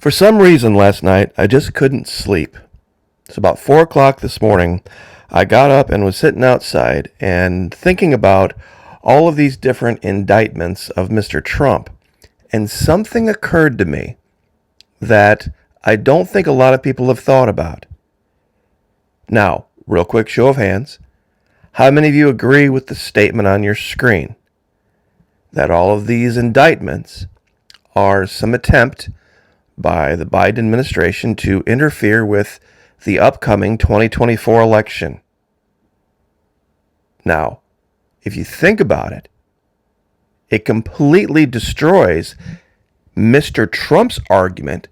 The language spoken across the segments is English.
For some reason last night, I just couldn't sleep. It's about 4 o'clock this morning. I got up and was sitting outside and thinking about all of these different indictments of Mr. Trump. And something occurred to me that I don't think a lot of people have thought about. Now, real quick show of hands. How many of you agree with the statement on your screen? That all of these indictments are some attempt by the Biden administration to interfere with the upcoming 2024 election. Now, if you think about it, it completely destroys Mr. Trump's argument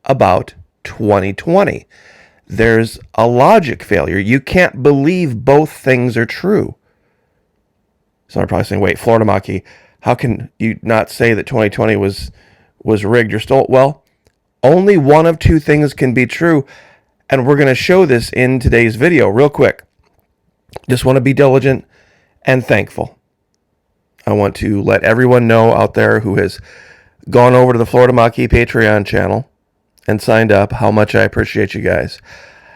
about 2020. There's a logic failure. You can't believe both things are true. Some are probably saying, wait, Florida Maki, how can you not say that 2020 was rigged or stolen? Well, only one of two things can be true, and we're going to show this in today's video real quick. Just want to be diligent and thankful. I want to let everyone know out there who has gone over to the Florida Maki Patreon channel and signed up how much I appreciate you guys.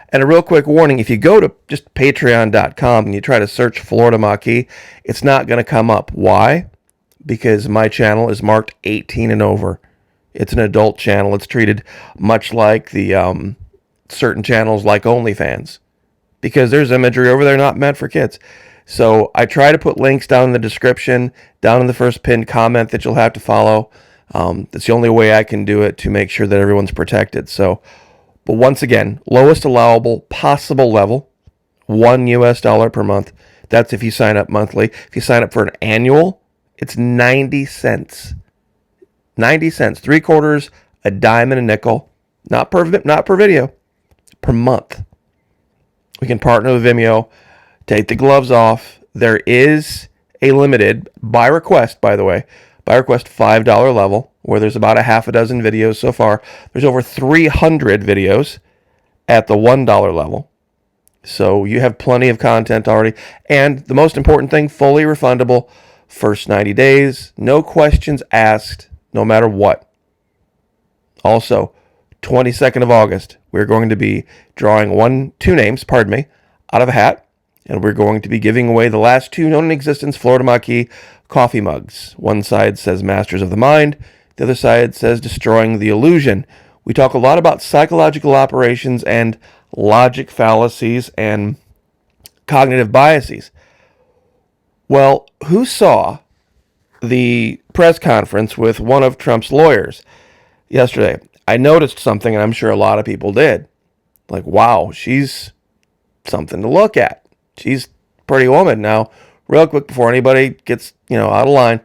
And a real quick warning, if you go to just patreon.com and you try to search Florida Maki, it's not going to come up. Why? Because my channel is marked 18 and over. It's an adult channel. It's treated much like the certain channels like OnlyFans, because there's imagery over there not meant for kids. So I try to put links down in the description, down in the first pinned comment that you'll have to follow. That's the only way I can do it to make sure that everyone's protected. So, but once again, lowest allowable possible level, $1 US per month. That's if you sign up monthly. If you sign up for an annual, it's 90 cents. 90 cents, 3/4, a dime and a nickel, not per video, per month. We can partner with Vimeo, take the gloves off. There is a limited, by request, by the way, $5 level, where there's about a half a dozen videos so far. There's over 300 videos at the $1 level. So you have plenty of content already. And the most important thing, fully refundable, first 90 days, no questions asked, no matter what. Also, 22nd of August, we're going to be drawing two names, out of a hat, and we're going to be giving away the last two known in existence Florida Maki coffee mugs. One side says Masters of the Mind, the other side says Destroying the Illusion. We talk a lot about psychological operations and logic fallacies and cognitive biases. Well, who saw the press conference with one of Trump's lawyers yesterday? I noticed something, and I'm sure a lot of people did. Like, wow, she's something to look at. She's a pretty woman. Now, real quick before anybody gets, out of line,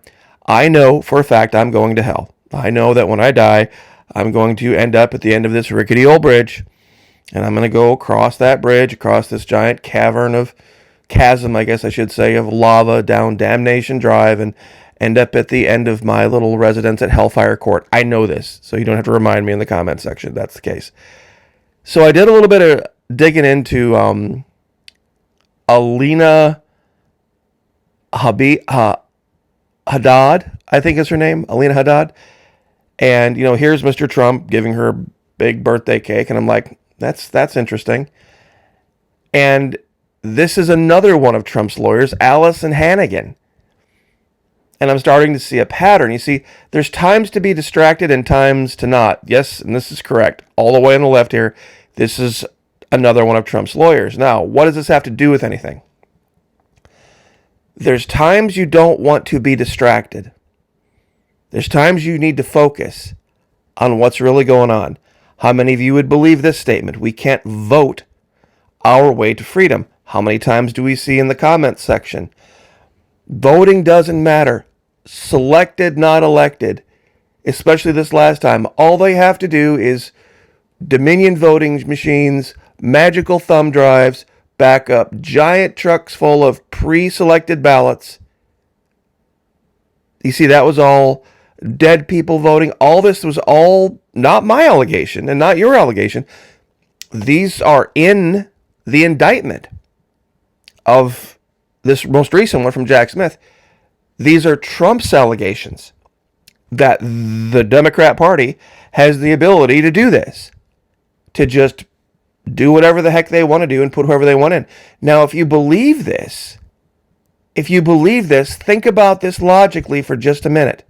I know for a fact I'm going to hell. I know that when I die, I'm going to end up at the end of this rickety old bridge, and I'm going to go across that bridge, across this giant chasm, I guess I should say, of lava down Damnation Drive, and end up at the end of my little residence at Hellfire Court. I know this, so you don't have to remind me in the comment section if that's the case. So I did a little bit of digging into Alina Haddad, I think is her name, Alina Haddad. And, here's Mr. Trump giving her a big birthday cake, and I'm like, that's interesting. And this is another one of Trump's lawyers, Allison Hannigan. And I'm starting to see a pattern. You see, there's times to be distracted and times to not. Yes, and this is correct. All the way on the left here, this is another one of Trump's lawyers. Now, what does this have to do with anything? There's times you don't want to be distracted. There's times you need to focus on what's really going on. How many of you would believe this statement? We can't vote our way to freedom. How many times do we see in the comments section? Voting doesn't matter. Selected, not elected. Especially this last time. All they have to do is Dominion voting machines, magical thumb drives, back up giant trucks full of pre-selected ballots. You see, that was all dead people voting. All this was all not my allegation and not your allegation. These are in the indictment of this most recent one from Jack Smith. These are Trump's allegations. that the Democrat Party has the ability to do this, to just do whatever the heck they want to do and put whoever they want in. Now, if you believe this, think about this logically for just a minute.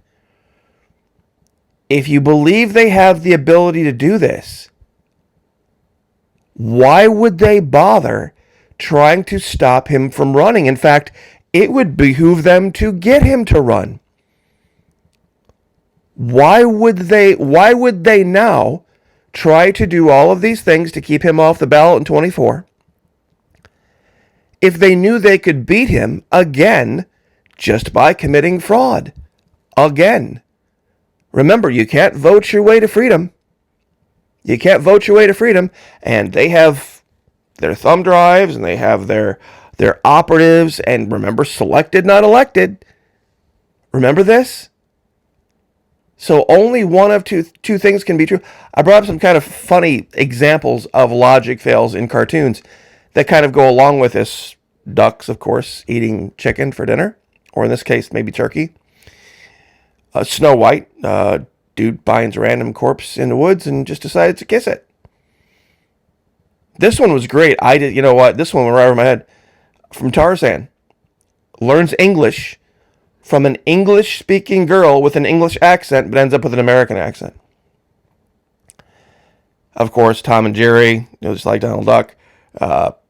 If you believe they have the ability to do this, why would they bother trying to stop him from running? In fact, it would behoove them to get him to run. Why would they now try to do all of these things to keep him off the ballot in 24 if they knew they could beat him again just by committing fraud? Again. Remember, you can't vote your way to freedom. You can't vote your way to freedom. And they have their thumb drives and they have their operatives. And remember, selected, not elected. Remember this? So only one of two things can be true. I brought up some kind of funny examples of logic fails in cartoons that kind of go along with this. Ducks, of course, eating chicken for dinner. Or in this case, maybe turkey. Snow White, dude finds a random corpse in the woods and just decides to kiss it. This one was great. You know what? This one went right over my head. From Tarzan. Learns English from an English-speaking girl with an English accent, but ends up with an American accent. Of course, Tom and Jerry, just like Donald Duck,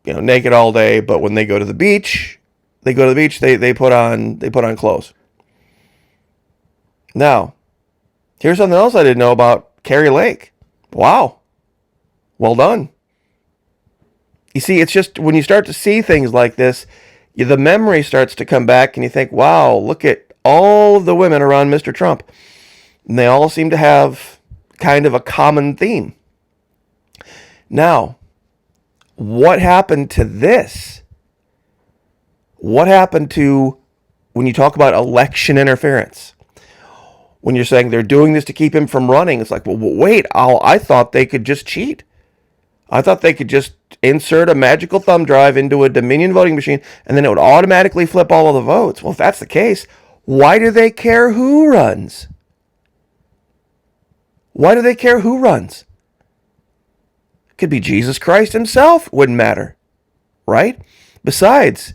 naked all day, but when they go to the beach, they put on clothes. Now, here's something else I didn't know about Carrie Lake. Wow. Well done. You see, it's just when you start to see things like this, the memory starts to come back and you think, wow, look at all of the women around Mr. Trump. And they all seem to have kind of a common theme. Now, what happened to this? What happened to when you talk about election interference? When you're saying they're doing this to keep him from running, it's like, well, wait, I thought they could just cheat. I thought they could just insert a magical thumb drive into a Dominion voting machine and then it would automatically flip all of the votes. Well, if that's the case, why do they care who runs? Why do they care who runs? It could be Jesus Christ himself. Wouldn't matter. Right? Besides,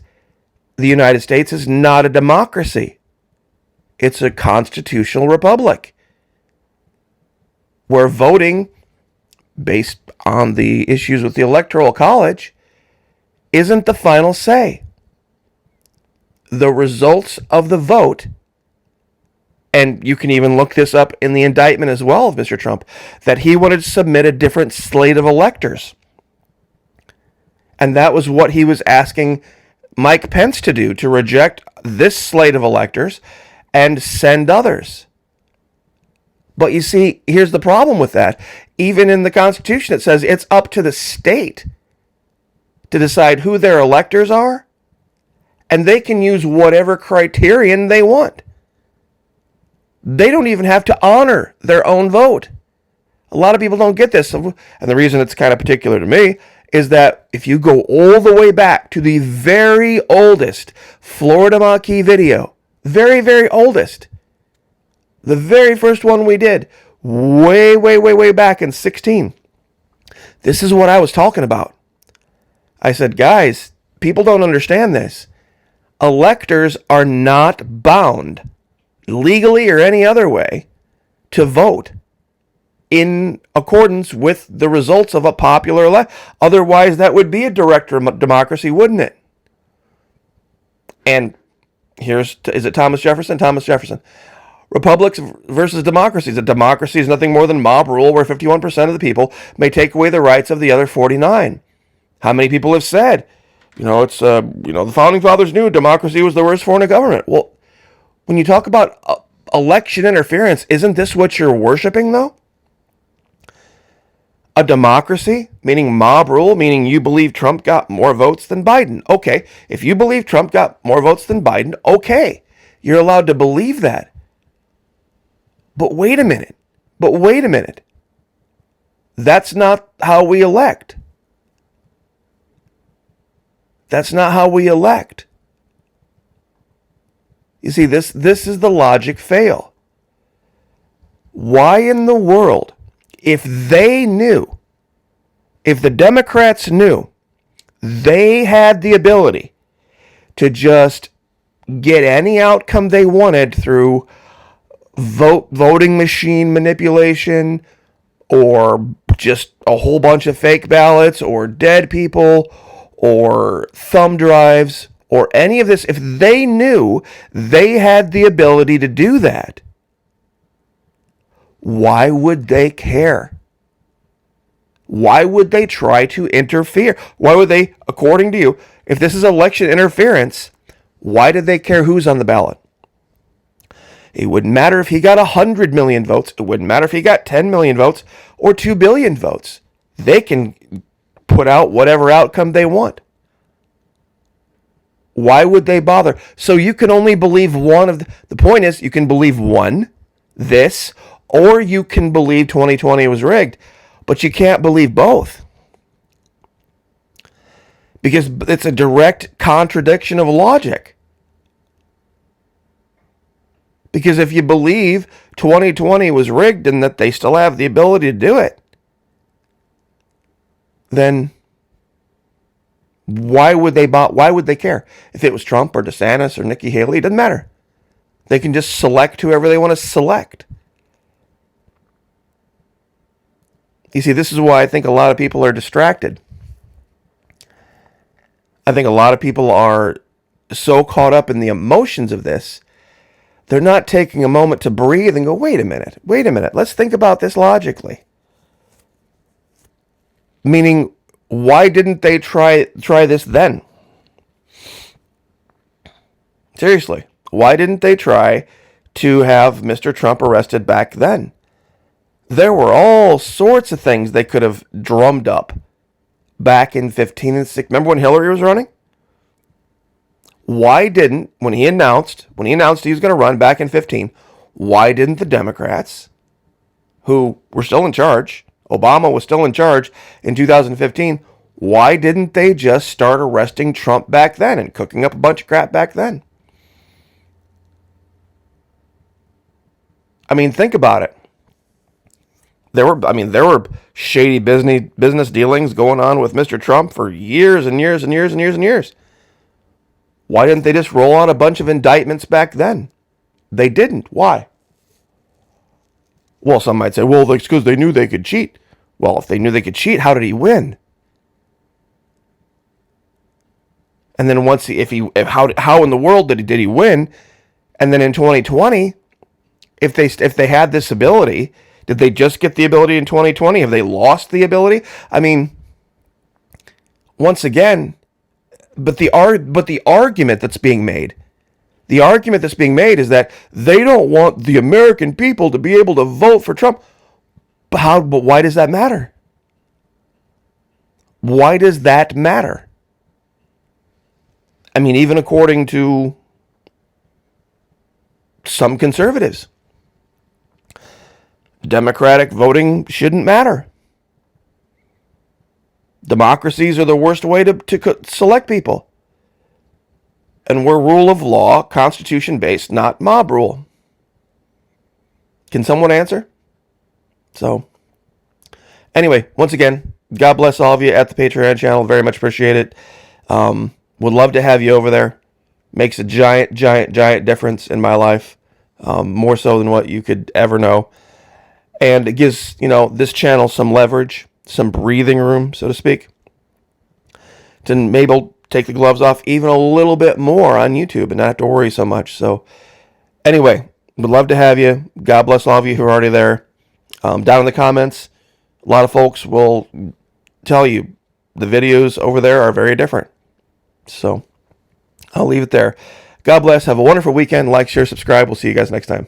the United States is not a democracy. It's a constitutional republic where voting based on the issues with the Electoral College isn't the final say. The results of the vote, and you can even look this up in the indictment as well of Mr. Trump, that he wanted to submit a different slate of electors. And that was what he was asking Mike Pence to do, to reject this slate of electors and send others. But you see, here's the problem with that. Even in the Constitution, it says it's up to the state to decide who their electors are, and they can use whatever criterion they want. They don't even have to honor their own vote. A lot of people don't get this, and the reason it's kind of particular to me is that if you go all the way back to the very oldest Florida Maquis video, very, very oldest, the very first one we did, way back in 16. This is what I was talking about. I said, guys, people don't understand this. Electors are not bound, legally or any other way, to vote in accordance with the results of a popular election. Otherwise, that would be a direct democracy, wouldn't it? And is it Thomas Jefferson? Thomas Jefferson. Republics versus democracies. A democracy is nothing more than mob rule where 51% of the people may take away the rights of the other 49. How many people have said, the founding fathers knew democracy was the worst form of government? Well, when you talk about election interference, isn't this what you're worshiping, though? A democracy, meaning mob rule, meaning you believe Trump got more votes than Biden. Okay, if you believe Trump got more votes than Biden, okay, you're allowed to believe that. But wait a minute. That's not how we elect. That's not how we elect. You see, this is the logic fail. Why in the world, if they knew, if the Democrats knew they had the ability to just get any outcome they wanted through voting machine manipulation or just a whole bunch of fake ballots or dead people or thumb drives or any of this, if they knew they had the ability to do that, why would they care? Why would they try to interfere? Why would they, according to you, if this is election interference, why did they care who's on the ballot? It wouldn't matter if he got 100 million votes. It wouldn't matter if he got 10 million votes or 2 billion votes. They can put out whatever outcome they want. Why would they bother? So you can only believe one of the point is you can believe one, this, or you can believe 2020 was rigged, but you can't believe both. Because it's a direct contradiction of logic. Because if you believe 2020 was rigged and that they still have the ability to do it, then why would they care? If it was Trump or DeSantis or Nikki Haley, it doesn't matter. They can just select whoever they want to select. You see, this is why I think a lot of people are distracted. I think a lot of people are so caught up in the emotions of this, they're not taking a moment to breathe and go, wait a minute, let's think about this logically. Meaning, why didn't they try this then? Seriously, why didn't they try to have Mr. Trump arrested back then? There were all sorts of things they could have drummed up back in 15 and 16. Remember when Hillary was running? Why didn't, when he announced he was going to run back in 15, why didn't the Democrats, who were still in charge, Obama was still in charge in 2015, why didn't they just start arresting Trump back then and cooking up a bunch of crap back then? I mean, think about it. There were shady business dealings going on with Mr. Trump for years and years and years and years and years. Why didn't they just roll out a bunch of indictments back then? They didn't. Why? Well, some might say, well, it's because they knew they could cheat. Well, if they knew they could cheat, how did he win? And then once how in the world did he win? And then in 2020, if they had this ability, did they just get the ability in 2020? Have they lost the ability? I mean, once again, but the argument that's being made is that they don't want the American people to be able to vote for Trump. But why does that matter? Why does that matter? I mean, even according to some conservatives, Democratic voting shouldn't matter. Democracies are the worst way to select people. And we're rule of law, constitution based, not mob rule. Can someone answer? So, anyway, once again, God bless all of you at the Patreon channel. Very much appreciate it. Would love to have you over there. Makes a giant, giant, giant difference in my life. More so than what you could ever know. And it gives, this channel some leverage, some breathing room, so to speak, to maybe take the gloves off even a little bit more on YouTube and not have to worry so much. So anyway, would love to have you. God bless all of you who are already there. Down in the comments, a lot of folks will tell you the videos over there are very different. So I'll leave it there. God bless. Have a wonderful weekend. Like, share, subscribe. We'll see you guys next time.